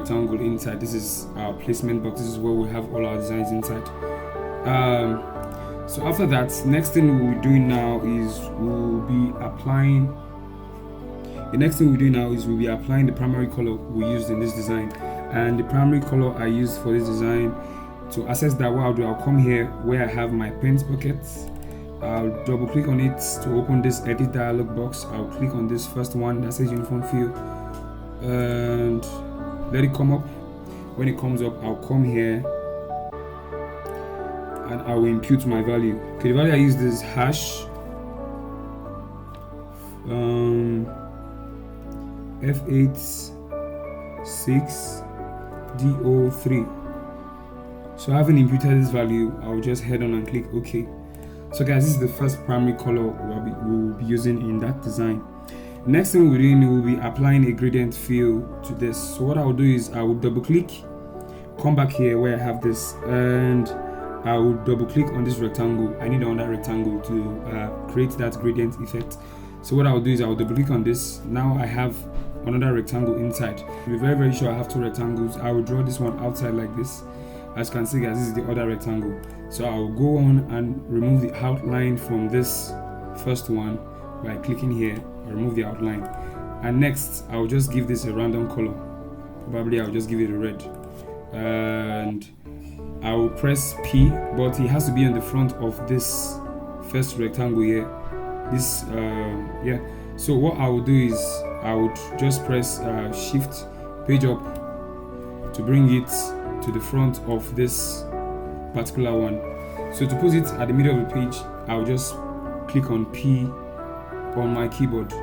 rectangle inside. This is our placement box. This is where we have all our designs inside. So after that, next thing we'll be doing now is we'll be applying the primary color we used in this design. And the primary color I used for this design, to access that, what I'll do, I'll come here where I have my paint buckets. I'll double click on it to open this edit dialog box. I'll click on this first one that says uniform fill and let it come up. When it comes up, I'll come here and I will impute my value. Okay, the value I used is hash F86DO3. So having imputed this value, I'll just head on and click OK. So guys, this is the first primary color we'll be using in that design. Next thing we're doing, we'll be applying a gradient fill to this. So what I'll do is I will double click, come back here where I have this, and I will double click on this rectangle. I need on that rectangle to create that gradient effect. So what I'll do is I'll double click on this. Now I have another rectangle inside. To be very sure I have two rectangles, I will draw this one outside like this. As you can see guys, this is the other rectangle. So I'll go on and remove the outline from this first one by clicking here. I'll remove the outline, and next I'll just give this a random color. Probably I'll just give it a red, and I will press P, but it has to be on the front of this first rectangle here. This so what I will do is I would just press shift page up to bring it to the front of this particular one. So to put it at the middle of the page, I'll just click on P on my keyboard.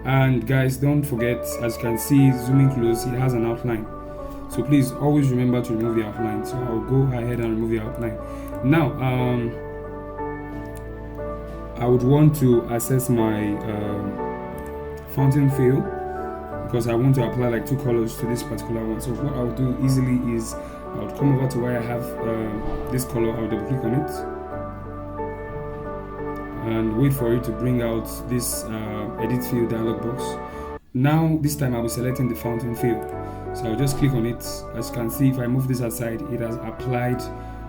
And guys, don't forget, as you can see, zooming close, it has an outline. So please always remember to remove the outline. So I'll go ahead and remove the outline. Now I would want to access my fountain fill, because I want to apply like two colors to this particular one. So what I'll do easily is I'll come over to where I have this color. I'll double click on it and wait for it to bring out this edit fill dialog box. Now this time I'll be selecting the fountain fill. So I'll just click on it. As you can see, if I move this aside, it has applied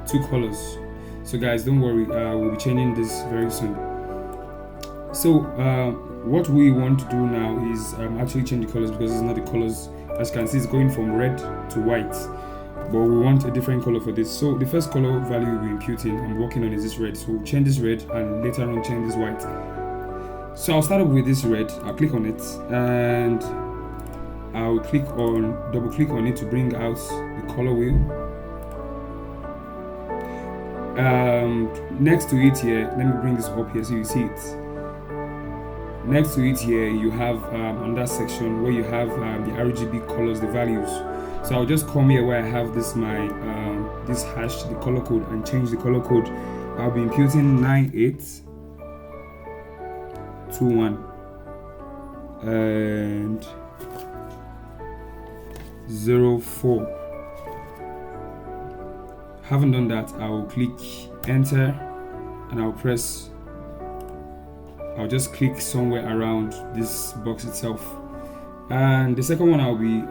two colors. So guys, don't worry, we'll be changing this very soon. So what we want to do now is actually change the colors, because it's not the colors. As you can see, it's going from red to white, but we want a different color for this. So the first color value we'll be imputing, I'm working on, is this red. So we'll change this red and later on change this white. So I'll start off with this red. I'll click on it and I'll double click on it to bring out the color wheel. Next to it here, let me bring this up here so you see it. Next to it here, you have on that section where you have the RGB colors, the values. So I'll just come here where I have this this hash, the color code, and change the color code. I'll be imputing 9821 and 04. Having done that, I will click enter and I'll just click somewhere around this box itself. And the second one I'll be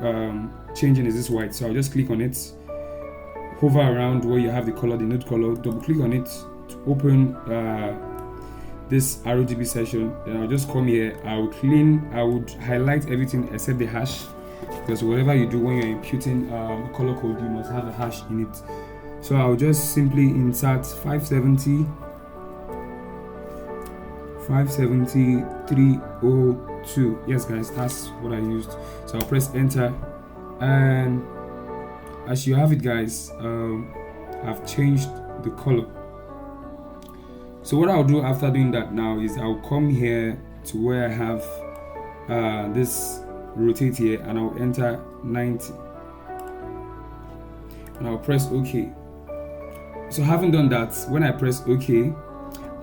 changing is this white. So I'll just click on it, hover around where you have the color, the node color, double click on it to open this RGB section. Then I'll just come here, I would highlight everything except the hash, because whatever you do when you're imputing a color code, you must have a hash in it. So I'll just simply insert 570.302. Yes guys, that's what I used. So I'll press enter, and as you have it guys, I've changed the color. So what I'll do after doing that now is I'll come here to where I have this rotate here, and I'll enter 90 and I'll press OK. So having done that, when I press OK,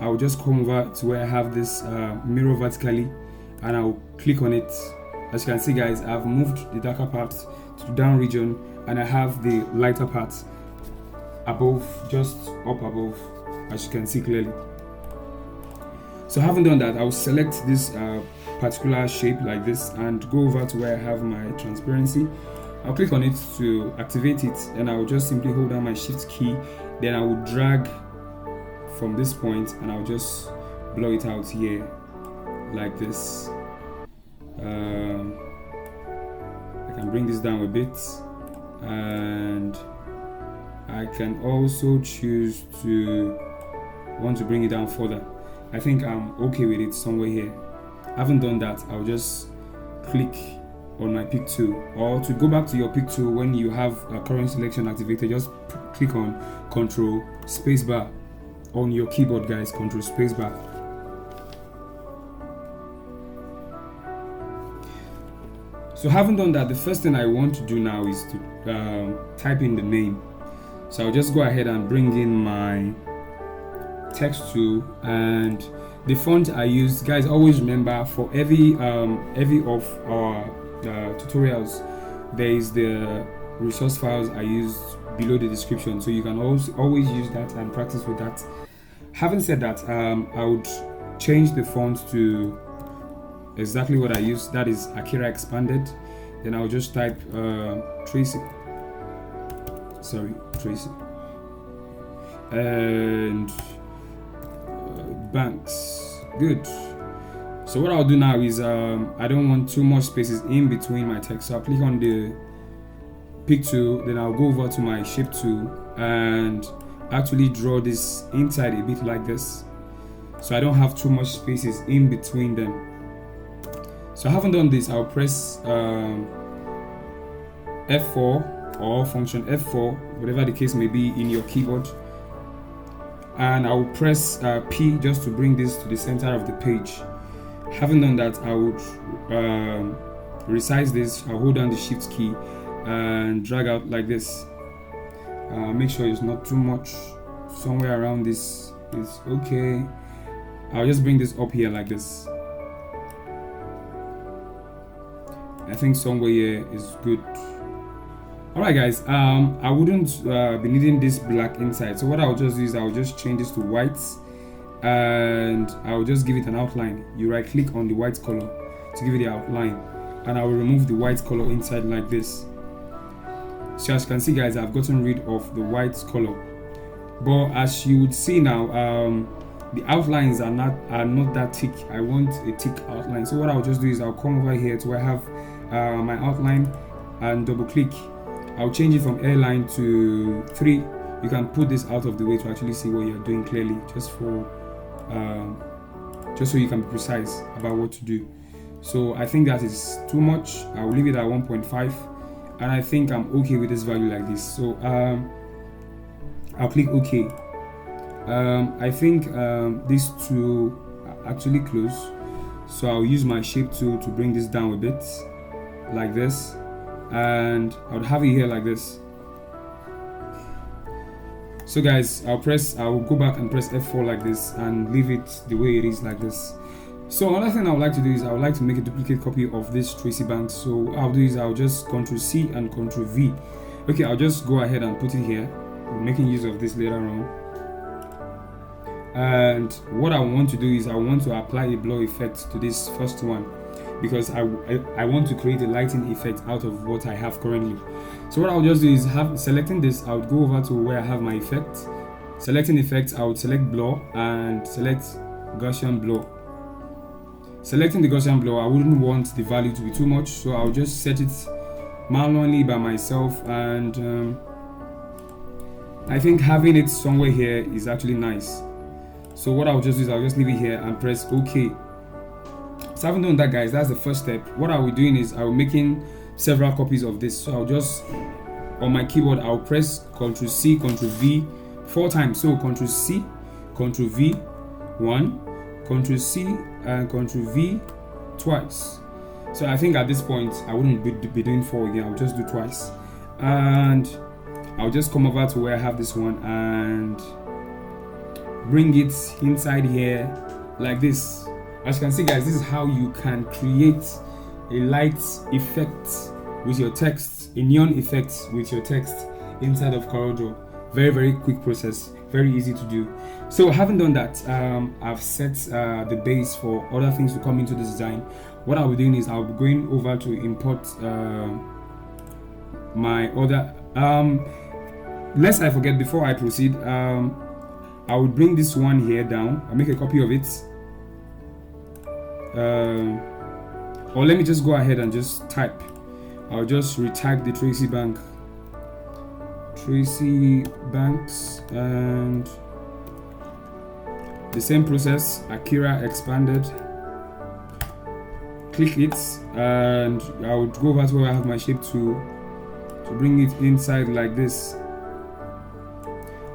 I'll just come over to where I have this mirror vertically, and I'll click on it. As you can see guys, I've moved the darker part to the down region, and I have the lighter part above, just up above, as you can see clearly. So having done that, I'll select this particular shape like this and go over to where I have my transparency. I'll click on it to activate it, and I'll just simply hold down my shift key, then I will drag from this point and I'll just blow it out here like this. I can bring this down a bit, and I can also choose to want to bring it down further. I think I'm okay with it somewhere here. I haven't done that. I'll just click on my pick tool, or to go back to your pick tool when you have a current selection activated, just click on Control Spacebar on your keyboard, guys. Control Spacebar. So having done that, the first thing I want to do now is to type in the name. So I'll just go ahead and bring in my text tool, and the font I use, guys, always remember for every of our tutorials, there is the resource files I used below the description, so you can always use that and practice with that. Having said that, I would change the font to exactly what I use, that is Akira Expanded. Then I'll just type Tracy, and Banks. Good. So what I'll do now is I don't want too much spaces in between my text, so I'll click on the pick tool, then I'll go over to my shape tool and actually draw this inside a bit like this, so I don't have too much spaces in between them. So having done this, I'll press F4 or function F4, whatever the case may be in your keyboard, and I'll press P just to bring this to the center of the page. Having done that, I would resize this. I'll hold down the shift key and drag out like this. Make sure it's not too much. Somewhere around this is okay. I'll just bring this up here like this. I think somewhere here is good. Alright guys, I wouldn't be needing this black inside, so what I'll just do is I'll just change this to white, and I'll just give it an outline. You right click on the white color to give it the outline, and I will remove the white color inside like this. So as you can see, guys, I've gotten rid of the white color, but as you would see now, the outlines are not that thick. I want a thick outline, so what I'll just do is I'll come over here to where I have my outline and double click. I'll change it from airline to 3. You can put this out of the way to actually see what you're doing clearly, just so you can be precise about what to do. So I think that is too much. I'll leave it at 1.5, and I think I'm okay with this value like this. So I'll click OK. I think these two are actually close, so I'll use my shape tool to bring this down a bit like this, and I would have it here like this. So guys, I'll go back and press F4 like this and leave it the way it is like this. So another thing I would like to do is I would like to make a duplicate copy of this Tracy Banks. So what I'll do is I'll just Ctrl C and Ctrl V. Okay, I'll just go ahead and put it here. We're making use of this later on. And what I want to do is I want to apply a blur effect to this first one, because I want to create a lighting effect out of what I have currently. So what I'll just do is selecting this, I would go over to where I have my effect. Selecting effects, I would select blur and select Gaussian blur. Selecting the Gaussian blur, I wouldn't want the value to be too much, so I'll just set it manually by myself, and I think having it somewhere here is actually nice. So what I'll just do is I'll just leave it here and press OK. So having done that, guys, that's the first step. What I'll be doing is I'll be making several copies of this. So I'll just, on my keyboard, I'll press Ctrl C, Ctrl V 4 times. So Ctrl C, Ctrl V 1, Ctrl C and Ctrl V twice. So I think at this point I wouldn't be doing 4 again. I'll just do twice, and I'll just come over to where I have this one and bring it inside here like this. As you can see, guys, this is how you can create a light effect with your text, a neon effect with your text inside of CorelDraw. Very, very quick process, very easy to do. So having done that, I've set the base for other things to come into the design. What I'll be doing is I'll be going over to import my other lest I forget, before I proceed, I would bring this one here down. I'll make a copy of it, or let me just go ahead and just type. I'll just retype the Tracy Banks, and the same process, Akira expanded. Click it, and I would go over to where I have my shape to bring it inside like this.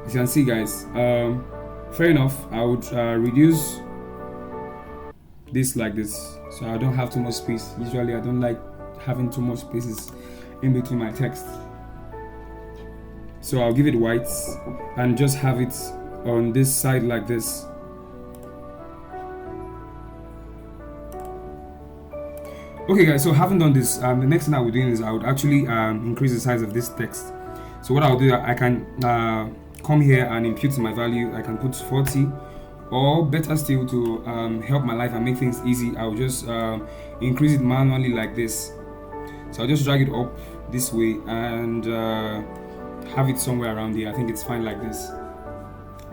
As you can see, guys, fair enough, I would reduce this like this, so I don't have too much space. Usually I don't like having too much spaces in between my text, so I'll give it white and just have it on this side like this. Okay guys, so having done this, the next thing I would do is I would actually increase the size of this text. So what I'll do, I can come here and impute my value. I can put 40, or better still, to help my life and make things easy, I'll just increase it manually like this. So I'll just drag it up this way and have it somewhere around here. I think it's fine like this.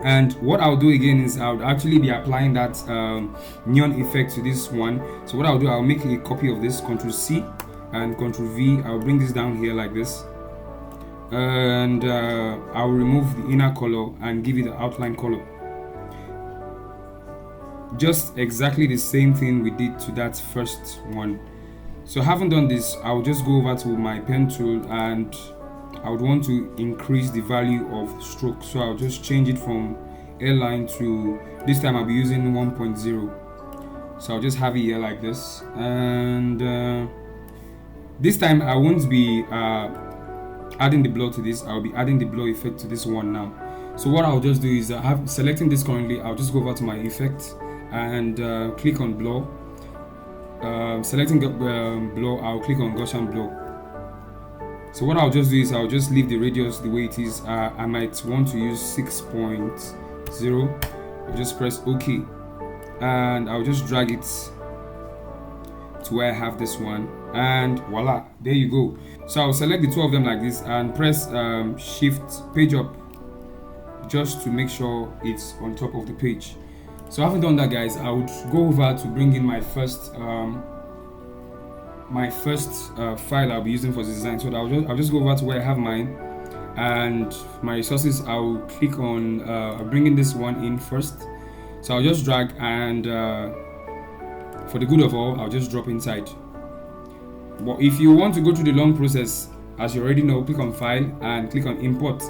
And what I'll do again is I'll actually be applying that neon effect to this one. So what I'll do, I'll make a copy of this, Ctrl C and Ctrl V. I'll bring this down here like this, and I'll remove the inner color and give it the outline color. Just exactly the same thing we did to that first one. So having done this, I'll just go over to my pen tool, and I would want to increase the value of stroke. So I'll just change it from airline to, this time I'll be using 1.0. So I'll just have it here like this, and this time I won't be adding the blur to this. I'll be adding the blur effect to this one now. So what I'll just do is selecting this currently, I'll just go over to my effect and click on blur. Selecting blur, I'll click on Gaussian blur. So what I'll just do is I'll just leave the radius the way it is. I might want to use 6.0. I'll just press OK, and I'll just drag it to where I have this one, and voila, there you go. So I'll select the two of them like this and press Shift Page Up, just to make sure it's on top of the page. So having done that, guys, I would go over to bring in my first file I'll be using for this design. So I'll just go over to where I have mine and my resources. I'll click on bringing this one in first. So I'll just drag, and for the good of all, I'll just drop inside. But if you want to go through the long process, as you already know, click on File and click on Import.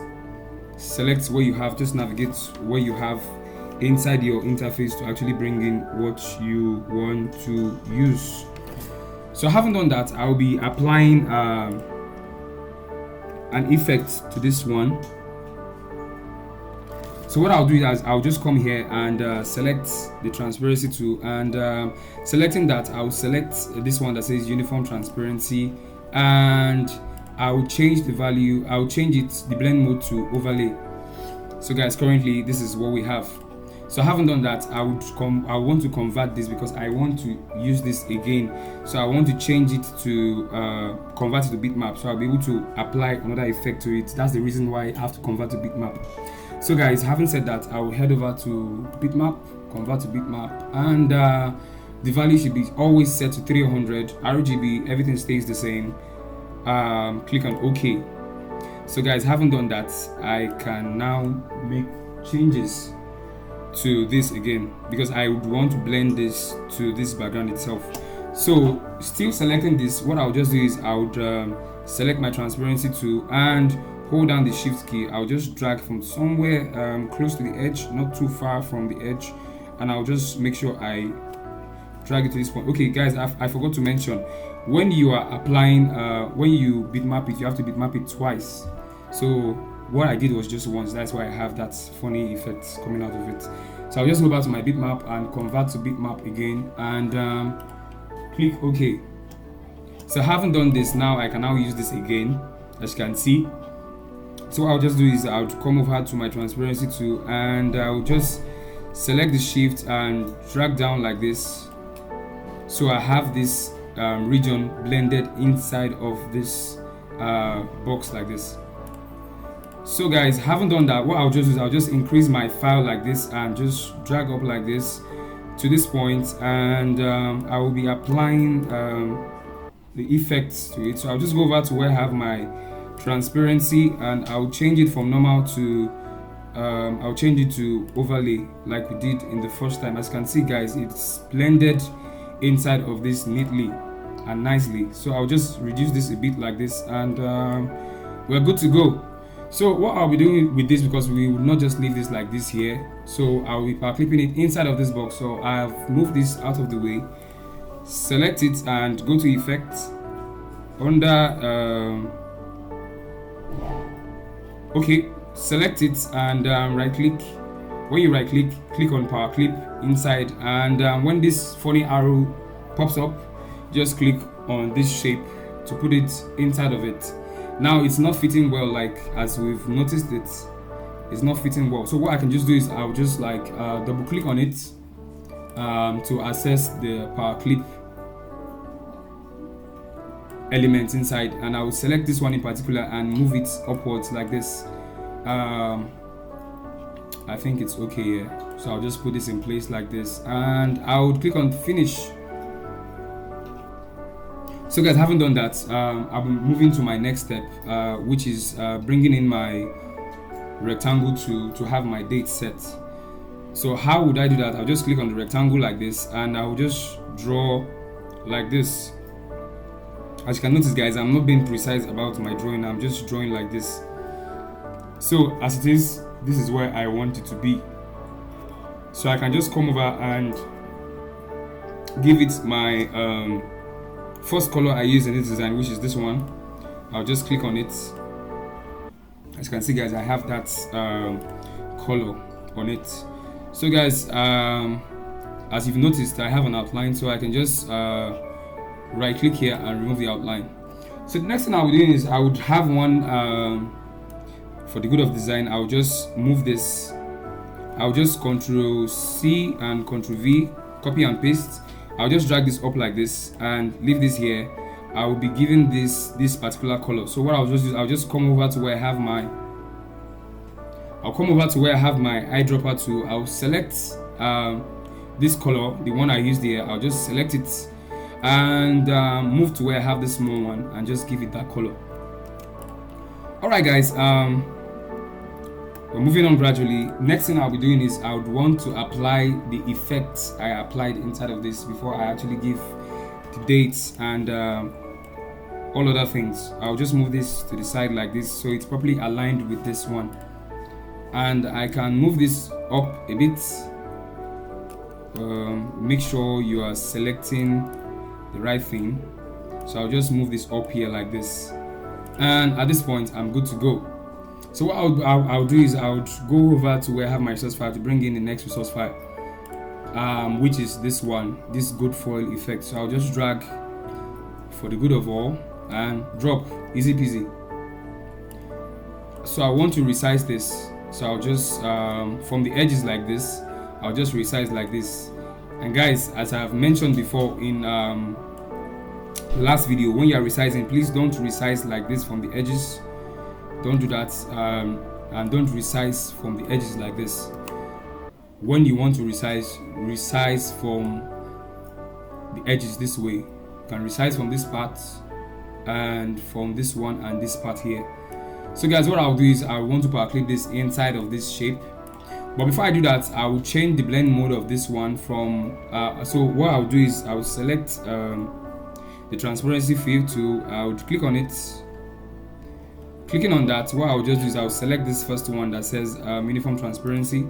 Select where you have, just navigate where you have inside your interface to actually bring in what you want to use. So having done that, I'll be applying an effect to this one. So what I'll do is I'll just come here and select the transparency tool, and selecting that, I'll select this one that says uniform transparency, and I'll change the value. I'll change it, the blend mode, to overlay. So guys, currently this is what we have. So having done that, I want to convert this because I want to use this again. So I want to change it to convert it to bitmap, so I'll be able to apply another effect to it. That's the reason why I have to convert to bitmap. So guys, having said that, I will head over to bitmap, convert to bitmap, and the value should be always set to 300 RGB. Everything stays the same. Click on OK. So guys, having done that, I can now make changes to this again because I would want to blend this to this background itself. So still selecting this, what I'll just do is I would select my transparency tool and hold down the shift key. I'll just drag from somewhere close to the edge, not too far from the edge, and I'll just make sure I drag it to this point. Okay guys, I forgot to mention, when you are applying when you bitmap it, you have to bitmap it twice. So what I did was just once, that's why I have that funny effect coming out of it. So I'll just go back to my bitmap and convert to bitmap again, and click OK. So having done this, now I can now use this again, as you can see. So what I'll just do is I'll come over to my transparency tool, and I'll just select the shift and drag down like this, so I have this region blended inside of this box like this. So guys, haven't done that, what I'll just do is I'll just increase my file like this and just drag up like this to this point, and I will be applying the effects to it. So I'll just go over to where I have my transparency, and I'll change it from normal to I'll change it to overlay like we did in the first time. As you can see guys, it's blended inside of this neatly and nicely. So I'll just reduce this a bit like this, and we're good to go. So what I'll be doing with this, because we will not just leave this like this here, so I'll be clipping it inside of this box. So I've moved this out of the way, select it and go to effects under okay, select it and right click. When you right click, click on power clip inside, and when this funny arrow pops up, just click on this shape to put it inside of it. Now it's not fitting well, like as we've noticed, it's not fitting well. So what I can just do is I'll just like double click on it to access the power clip element inside, and I will select this one in particular and move it upwards like this. I think it's okay here, so I'll just put this in place like this, and I would click on finish. So guys, haven't done that, I'm moving to my next step, which is bringing in my rectangle to have my date set. So how would I do that? I'll just click on the rectangle like this, and I'll just draw like this. As you can notice guys, I'm not being precise about my drawing, I'm just drawing like this. So as it is, this is where I want it to be. So I can just come over and give it my first color I use in this design, which is this one. I'll just click on it. As you can see guys, I have that color on it. So guys, as you've noticed, I have an outline, so I can just right click here and remove the outline. So the next thing I'll be doing is I would have one for the good of design. I'll just move this. I'll just Ctrl C and Ctrl V, copy and paste. I'll just drag this up like this and leave this here. I will be given this particular color. So what I'll just do is I'll just come over to where I have my eyedropper tool. I'll select this color, the one I used here. I'll just select it and move to where I have this small one and just give it that color. Alright guys, we're moving on gradually. Next thing I'll be doing is I would want to apply the effects I applied inside of this before I actually give the dates and all other things. I'll just move this to the side like this so it's properly aligned with this one, and I can move this up a bit. Make sure you are selecting the right thing. So I'll just move this up here like this, and at this point I'm good to go. So what I'll do is I'll go over to where I have my resource file to bring in the next resource file, which is this one, this good foil effect. So I'll just drag for the good of all and drop, easy peasy. So I want to resize this, so I'll just from the edges like this, I'll just resize like this. And guys, as I have mentioned before in the last video, when you are resizing, please don't resize like this from the edges. Don't do that, and don't resize from the edges like this. When you want to resize from the edges this way. You can resize from this part and from this one and this part here. So guys, what I'll do is I want to power clip this inside of this shape. But before I do that, I will change the blend mode of this one from so what I'll do is I will select the transparency fill tool. I would click on it. Clicking on that, what I'll just do is I'll select this first one that says uniform transparency.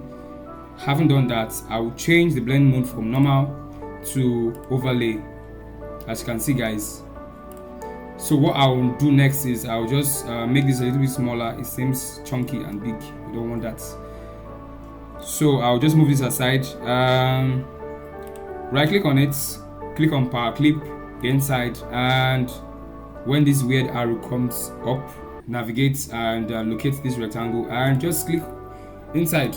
Having done that, I will change the blend mode from normal to overlay, as you can see guys. So what I'll do next is I'll just make this a little bit smaller. It seems chunky and big, we don't want that. So I'll just move this aside, right click on it, click on power clip inside, and when this weird arrow comes up, navigate and locate this rectangle and just click inside,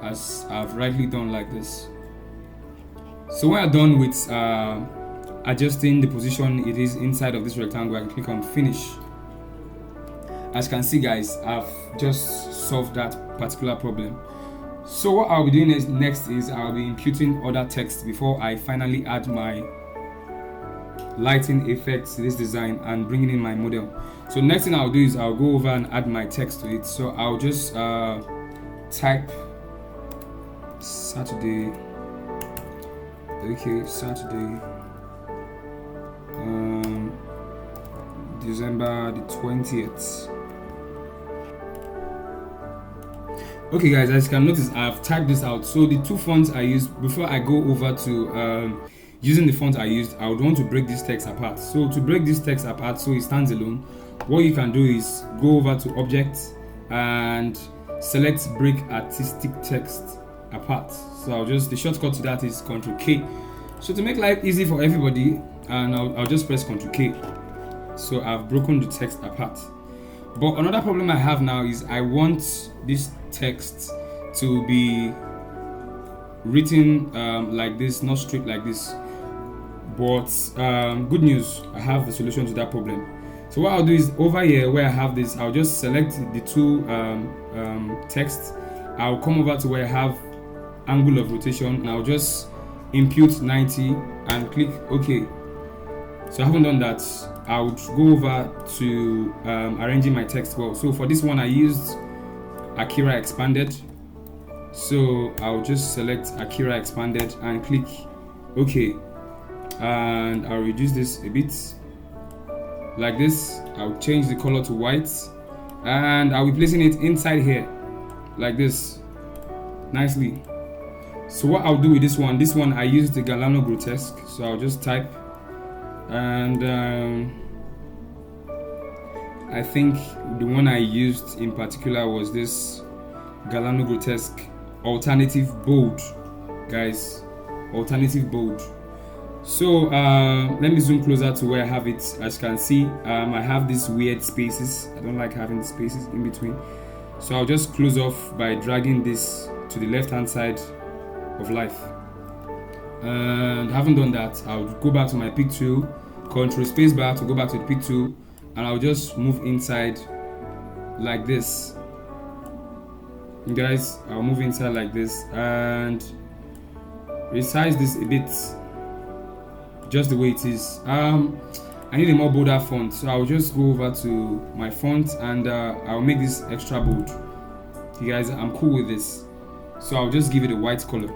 as I've rightly done like this. So when I'm done with adjusting the position it is inside of this rectangle, I can click on finish. As you can see, guys, I've just solved that particular problem. So what I'll be doing next is I'll be imputing other text before I finally add my lighting effects to this design and bringing in my model. So next thing I'll do is I'll go over and add my text to it. So I'll just type Saturday. Okay, Saturday, December the 20th. Okay, guys, as you can notice, I've typed this out. So the two fonts I used, before I go over to using the font I used, I would want to break this text apart. So to break this text apart so it stands alone, what you can do is go over to Object and select Break Artistic Text Apart. So the shortcut to that is Ctrl K. So to make life easy for everybody, and I'll just press Ctrl K. So I've broken the text apart. But another problem I have now is I want this text to be written like this, not straight like this. But good news, I have the solution to that problem. So what I'll do is over here where I have this, I'll just select the two texts. I'll come over to where I have angle of rotation and I'll just impute 90 and click OK. So I haven't done that. I would go over to arranging my text well. So for this one I used Akira Expanded. So I'll just select Akira Expanded and click OK. And I'll reduce this a bit like this. I'll change the color to white and I'll be placing it inside here like this nicely. So what I'll do with this one I used the Galano Grotesque. So I'll just type and I think the one I used in particular was this Galano Grotesque Alternative Bold, guys, Alternative Bold. So let me zoom closer to where I have it. As you can see, I have these weird spaces. I don't like having the spaces in between. So I'll just close off by dragging this to the left hand side of life. And having done that, I'll go back to my pick tool, Control space bar to go back to the pick tool, and I'll just move inside like this. Guys, I'll move inside like this and resize this a bit, just the way it is. I need a more bolder font, so I'll just go over to my font and I'll make this extra bold. You guys, I'm cool with this, so I'll just give it a white color.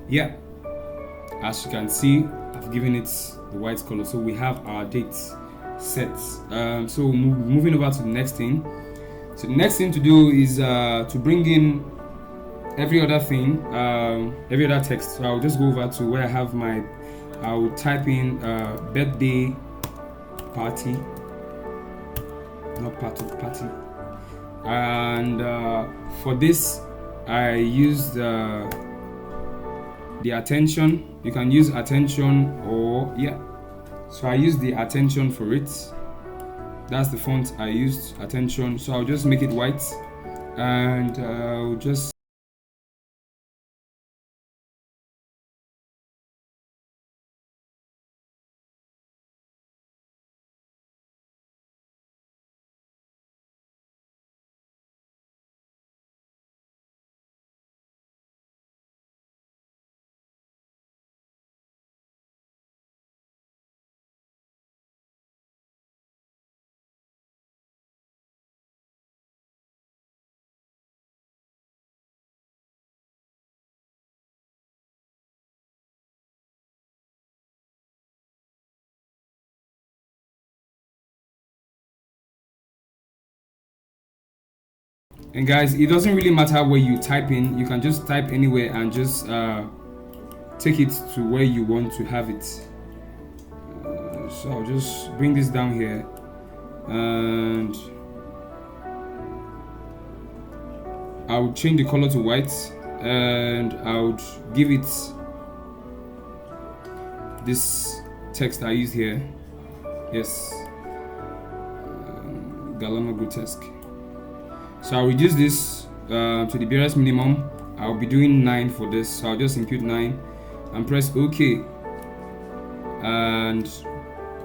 Yeah, as you can see, I've given it the white color, so we have our dates set. So moving over to the next thing. So the next thing to do is to bring in every other thing, every other text. So I'll just go over to where I have my, I'll type in birthday party, not party, and for this I used the attention. You can use attention or yeah. So I used the attention for it. That's the font I used, attention. So I'll just make it white and I'll just and guys, it doesn't really matter where you type in. You can just type anywhere and just take it to where you want to have it. So I'll just bring this down here and I would change the color to white and I would give it this text I used here. Yes, Galano Grotesque. So I'll reduce this to the barest minimum. I'll be doing 9 for this, so I'll just impute 9 and press OK. and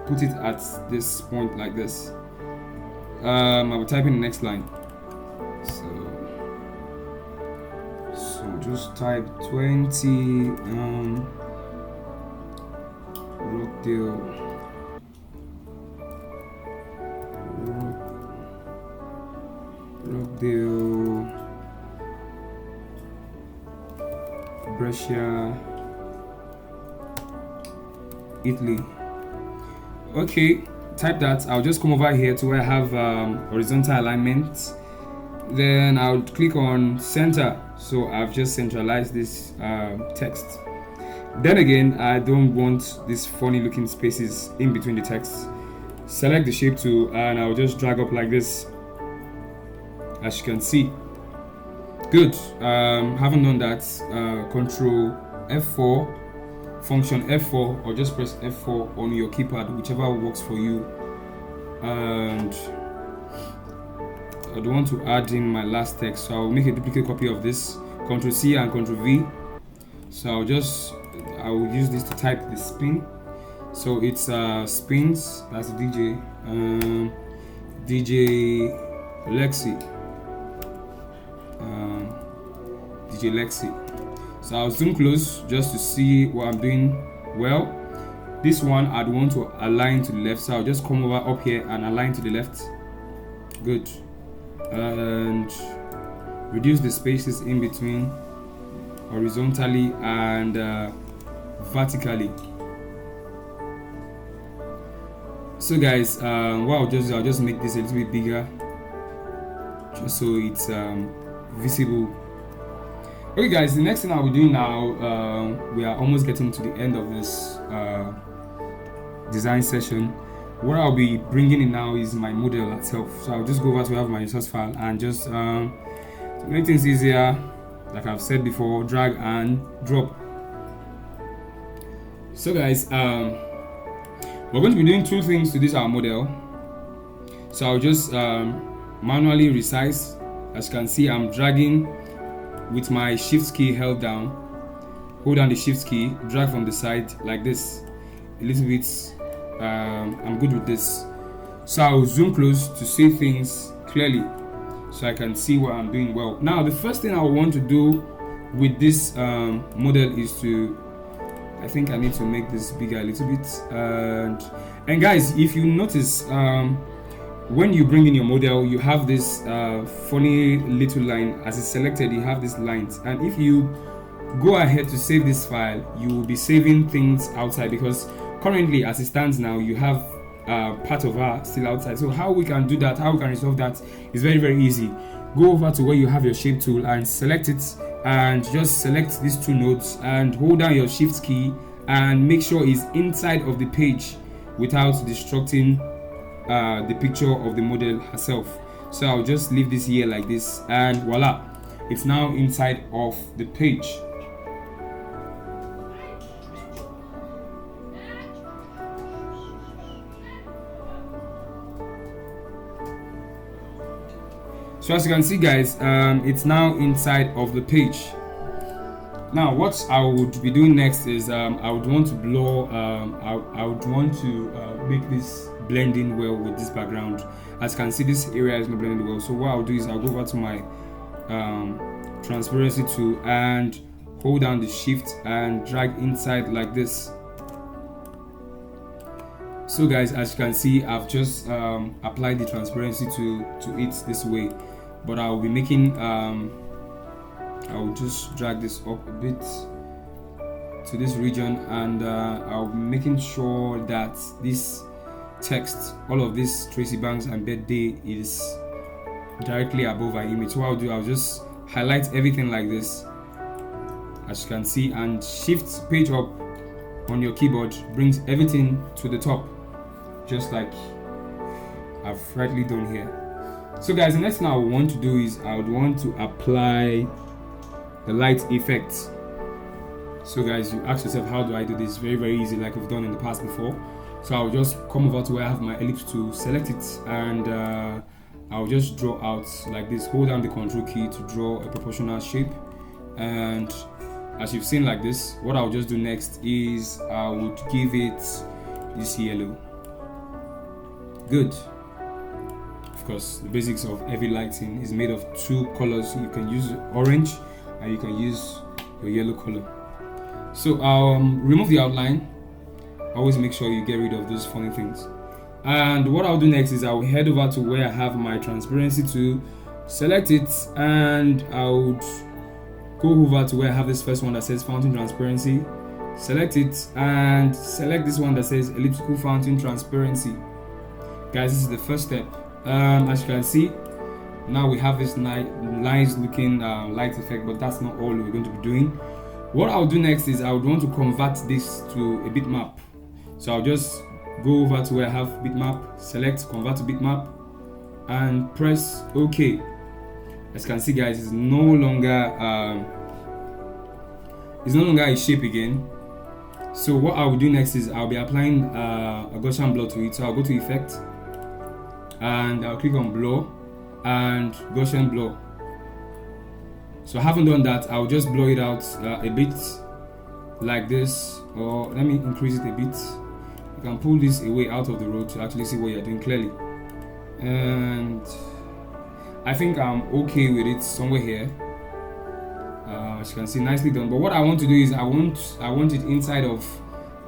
put it at this point like this. I will type in the next line. So just type 20 Rockdale, Brescia, Italy. Okay, type that. I'll just come over here to where I have horizontal alignment. Then I'll click on center. So I've just centralized this text. Then again, I don't want these funny looking spaces in between the text. Select the shape tool and I'll just drag up like this, as you can see. Good. Haven't done that. Control F4, function F4, or just press F4 on your keypad, whichever works for you. And I don't want to add in my last text, so I'll make a duplicate copy of this. Control C and Control V. So I will use this to type the spin. So it's spins. That's DJ. DJ Lexi. DJ Lexi. So I'll zoom close just to see what I'm doing well. This one I'd want to align to the left, so I'll just come over up here and align to the left. Good. And reduce the spaces in between horizontally and vertically. So guys, what I'll just make this a little bit bigger, just so it's visible. Okay guys, the next thing I'll be doing now, we are almost getting to the end of this design session. What I'll be bringing in now is my model itself. So I'll just go over to have my resource file and just to make things easier, like I've said before, drag and drop. So guys, we're going to be doing two things to this our model. So I'll just manually resize. As you can see, I'm dragging with my shift key held down. Hold down the shift key, drag from the side like this a little bit. I'm good with this. So I'll zoom close to see things clearly, so I can see what I'm doing well. Now the first thing I want to do with this model is to, I think I need to make this bigger a little bit. And guys, if you notice, when you bring in your model, you have this funny little line. As it's selected, you have these lines, and if you go ahead to save this file, you will be saving things outside, because currently as it stands now, you have part of her still outside. So how we can do that, how we can resolve that, is very, very easy. Go over to where you have your shape tool and select it, and just select these two nodes and hold down your shift key and make sure it's inside of the page without destructing the picture of the model herself. So I'll just leave this here like this, and voila, it's now inside of the page. So as you can see guys, it's now inside of the page. Now what I would be doing next is I would want to blur, I would want to make this blend in well with this background. As you can see, this area is not blending well. So what I'll do is I'll go over to my transparency tool and hold down the shift and drag inside like this. So guys, as you can see, I've just applied the transparency to it this way, but I'll be making I'll just drag this up a bit to this region, and I'll be making sure that this text, all of this Tracy Banks and birthday, is directly above our image. So what I'll do, I'll just highlight everything like this, as you can see, and shift page up on your keyboard brings everything to the top, just like I've rightly done here. So guys, the next thing I would want to do is I would want to apply the light effect. So guys, you ask yourself, how do I do this? Very, very easy, like we've done in the past before. So I'll just come over to where I have my ellipse tool, select it, and I'll just draw out like this. Hold down the control key to draw a proportional shape, and as you've seen like this, what I'll just do next is I would give it this yellow. Good. Of course, the basics of heavy lighting is made of two colors. You can use orange and you can use your yellow color. So I'll remove the outline. Always make sure you get rid of those funny things. And what I'll do next is I'll head over to where I have my transparency tool, select it, and I would go over to where I have this first one that says fountain transparency, select it, and select this one that says elliptical fountain transparency. Guys, this is the first step. As you can see, now we have this nice looking light effect, but that's not all we're going to be doing. What I'll do next is I would want to convert this to a bitmap. So I'll just go over to where I have bitmap, select convert to bitmap, and press OK. As you can see, guys, it's no longer a shape again. So what I will do next is I'll be applying a Gaussian blur to it. So I'll go to effect and I'll click on blur and Gaussian blur. So I haven't done that. I'll just blur it out a bit like this, or let me increase it a bit. You can pull this away out of the road to actually see what you're doing clearly. And I think I'm okay with it somewhere here. As you can see, nicely done. But what I want to do is I want it inside of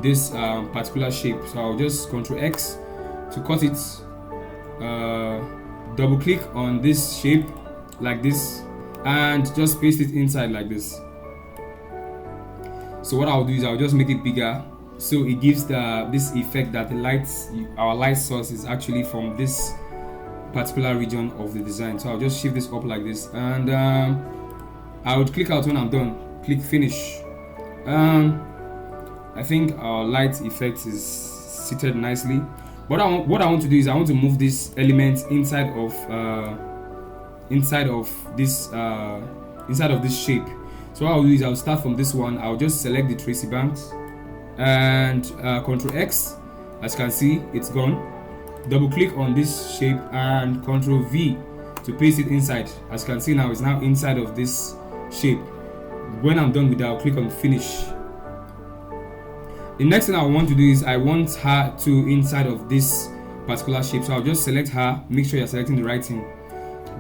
this particular shape. So I'll just Ctrl X to cut it. Double click on this shape like this, and just paste it inside like this. So what I'll do is I'll just make it bigger, so it gives this effect that our light source is actually from this particular region of the design. So I'll just shift this up like this, and I would click out when I'm done, click finish. I think our light effect is seated nicely. What I want to do is I want to move this element inside of this shape. So what I'll do is I'll start from this one. I'll just select the Tracy banks and Ctrl X. As you can see, it's gone. Double click on this shape and Ctrl V to paste it inside. As you can see now, it's now inside of this shape. When I'm done with that, I'll click on finish. The next thing I want to do is I want her to inside of this particular shape. So I'll just select her, make sure you're selecting the right thing,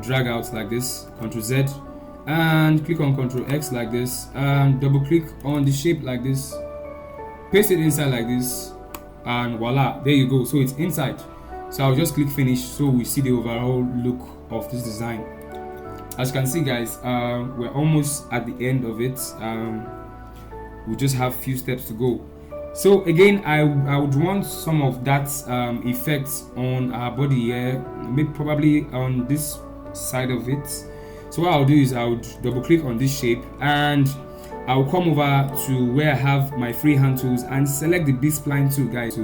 drag out like this, Ctrl Z, and click on Ctrl X like this, and double click on the shape like this, paste it inside like this, and voila, there you go. So it's inside. So I'll just click finish so we see the overall look of this design. As you can see, guys, we're almost at the end of it. We just have few steps to go. So again, I would want some of that effect on our body here, maybe probably on this side of it. So what I'll do is I would double click on this shape, and I'll come over to where I have my freehand tools and select the B-spline tool, guys,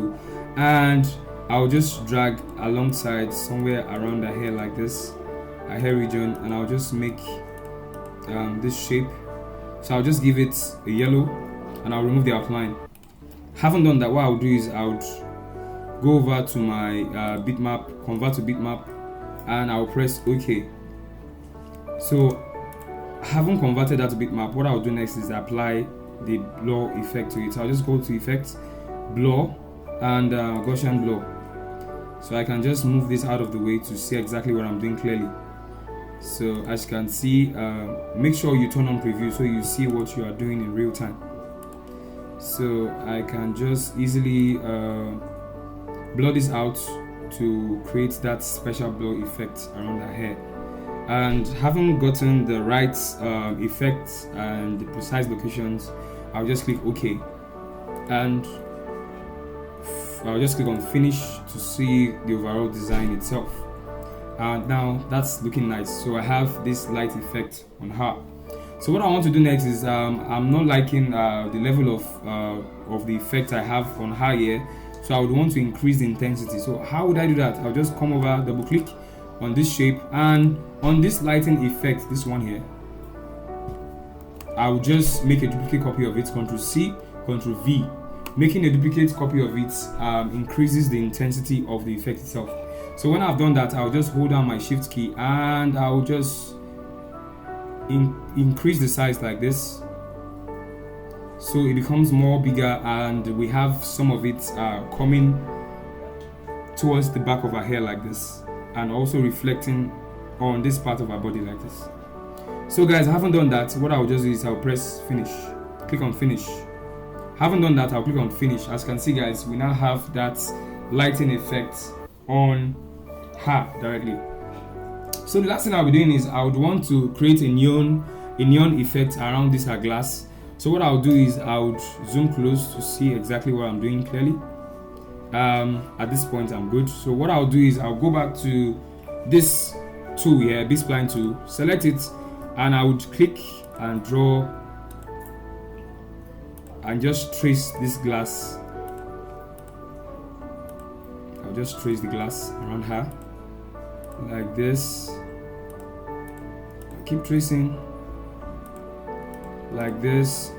and I'll just drag alongside somewhere around the hair like this, a hair region, and I'll just make this shape. So I'll just give it a yellow and I'll remove the outline. Haven't done that, what I'll do is I would go over to my bitmap, convert to bitmap, and I'll press OK. So having converted that to bitmap, what I'll do next is apply the blur effect to it. So I'll just go to effect, blur, and Gaussian blur. So I can just move this out of the way to see exactly what I'm doing clearly. So as you can see, make sure you turn on preview so you see what you are doing in real time. So I can just easily blur this out to create that special blur effect around the hair. And having gotten the right effects and the precise locations, I'll just click OK, and I'll just click on finish to see the overall design itself. And now that's looking nice. So I have this light effect on her. So what I want to do next is I'm not liking the level of the effect I have on her here, so I would want to increase the intensity. So how would I do that? I'll just come over, double click on this shape, and on this lighting effect, this one here, I'll just make a duplicate copy of it, Ctrl C, Ctrl V. Making a duplicate copy of it increases the intensity of the effect itself. So when I've done that, I'll just hold down my shift key and I'll just increase the size like this, so it becomes more bigger, and we have some of it coming towards the back of our hair like this, and also reflecting on this part of our body like this. So guys, I haven't done that. What I'll just do is I'll press finish, click on finish. Haven't done that, I'll click on finish. As you can see guys, we now have that lighting effect on her directly. So the last thing I'll be doing is I would want to create a neon effect around this her glass. So what I'll do is I would zoom close to see exactly what I'm doing clearly. At this point I'm good. So what I'll do is I'll go back to this tool here, B-spline tool, select it, and I would click and draw and just trace this glass. I'll just trace the glass around her like this. Keep tracing like this.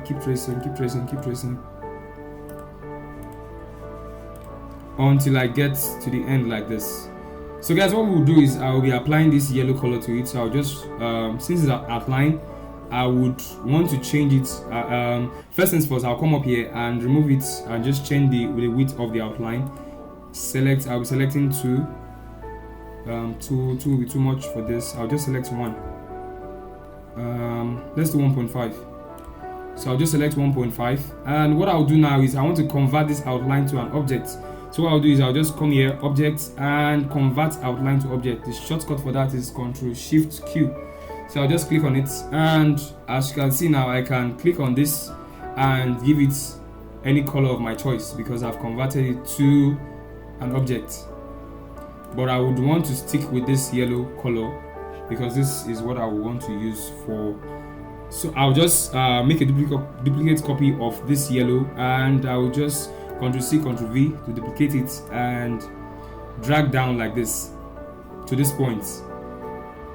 Keep tracing until I get to the end like this. So guys, what we'll do is I will be applying this yellow color to it. So I'll just since it's outline, I would want to change it. First things first, I'll come up here and remove it and just change the width of the outline. Select. I'll be selecting 2. 2 will be too much for this. I'll just select 1. Let's do 1.5. So I'll just select 1.5, and what I'll do now is I want to convert this outline to an object. So what I'll do is I'll just come here, object, and convert outline to object. The shortcut for that is Ctrl+Shift+Q. So I'll just click on it, and as you can see now, I can click on this and give it any color of my choice because I've converted it to an object. But I would want to stick with this yellow color because this is what I would want to use for. So I'll just make a duplicate copy of this yellow, and I will just Ctrl+C, Ctrl+V to duplicate it and drag down like this to this point.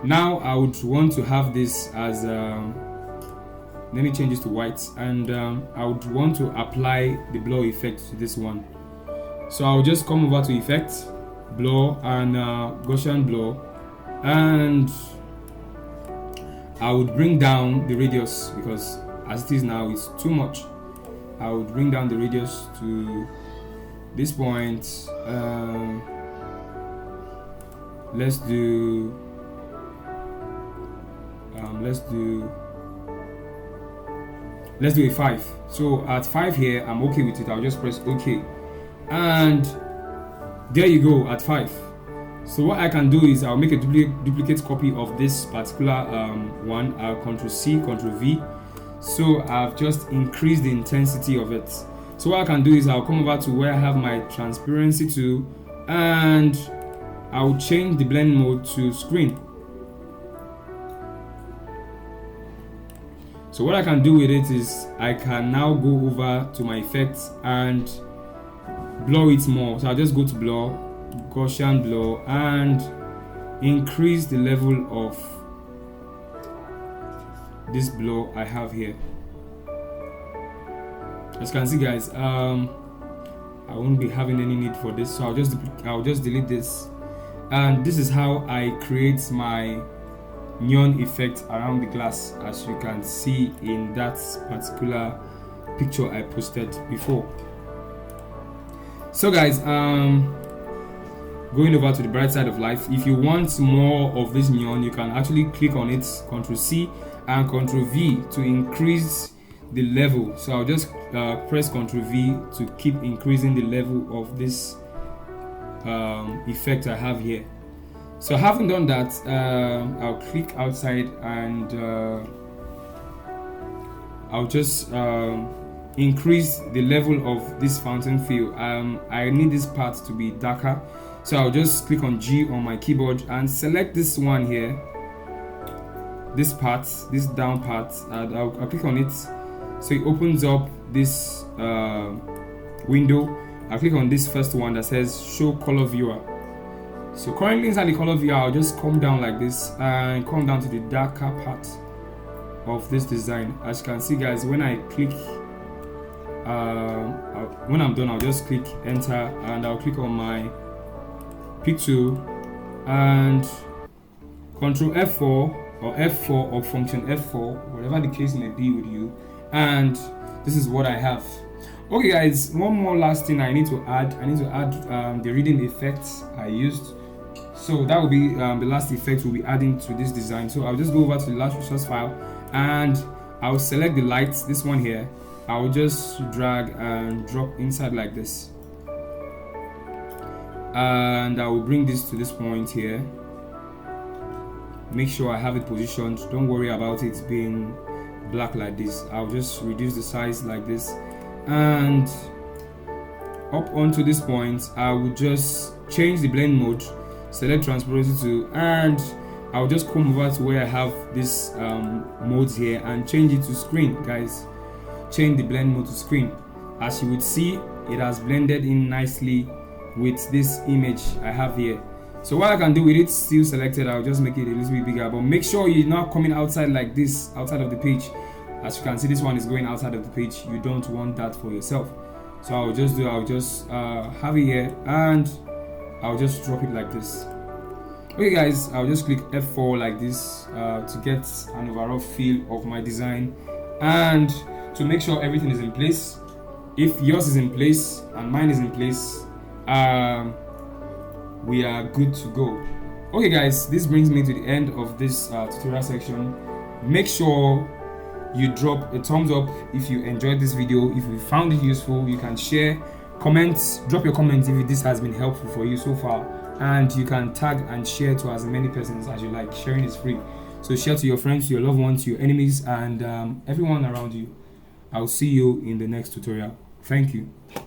Now I would want to have this as let me change this to white, and I would want to apply the blur effect to this one. So I'll just come over to effect, blur, and Gaussian blur, and I would bring down the radius because as it is now it's too much. I would bring down the radius to this point. Let's do a 5. So at 5 here, I'm okay with it. I'll just press OK, and there you go at 5. So what I can do is I'll make a duplicate copy of this particular one. I'll Ctrl+C, Ctrl+V. So I've just increased the intensity of it. So what I can do is I'll come over to where I have my transparency tool, and I'll change the blend mode to screen. So what I can do with it is I can now go over to my effects and blur it more. So I'll just go to blur, Gaussian blur, and increase the level of this blur I have here. As you can see guys, I won't be having any need for this, so I'll just delete this, and this is how I create my neon effect around the glass, as you can see in that particular picture I posted before. So guys, going over to the bright side of life, if you want more of this neon, you can actually click on it, Ctrl+C and Ctrl+V to increase the level. So I'll just press Ctrl+V to keep increasing the level of this effect I have here. So having done that, I'll click outside, and I'll just increase the level of this fountain fill. I need this part to be darker, so I'll just click on G on my keyboard and select this one here, this part, this down part, and I'll click on it, so it opens up this window. I'll click on this first one that says show color viewer. So currently inside the color viewer, I'll just come down like this and come down to the darker part of this design. As you can see guys, when I click, when I'm done, I'll just click enter, and I'll click on my pick tool and Ctrl F4 or F4 or function F4, whatever the case may be with you, and this is what I have. Okay guys, one more last thing I need to add. The reading effects I used. So that will be the last effect we'll be adding to this design. So I'll just go over to the last resource file and I'll select the lights, this one here. I'll just drag and drop inside like this, and I will bring this to this point here. Make sure I have it positioned. Don't worry about it being black like this. I'll just reduce the size like this, and up onto this point I will just change the blend mode, select transparency 2, and I'll just come over to where I have this modes here and change it to screen. Guys, change the blend mode to screen. As you would see, it has blended in nicely with this image I have here. So what I can do with it still selected, I'll just make it a little bit bigger, but make sure you're not coming outside like this, outside of the page. As you can see, this one is going outside of the page. You don't want that for yourself. So I'll just have it here and I'll just drop it like this. Okay guys, I'll just click F4 like this to get an overall feel of my design and to make sure everything is in place. If yours is in place and mine is in place, we are good to go. Okay guys, this brings me to the end of this tutorial section. Make sure you drop a thumbs up if you enjoyed this video. If you found it useful, you can share, comments, drop your comments if this has been helpful for you so far, and you can tag and share to as many persons as you like. Sharing is free, so share to your friends, to your loved ones, to your enemies, and everyone around you. I'll see you in the next tutorial. Thank you.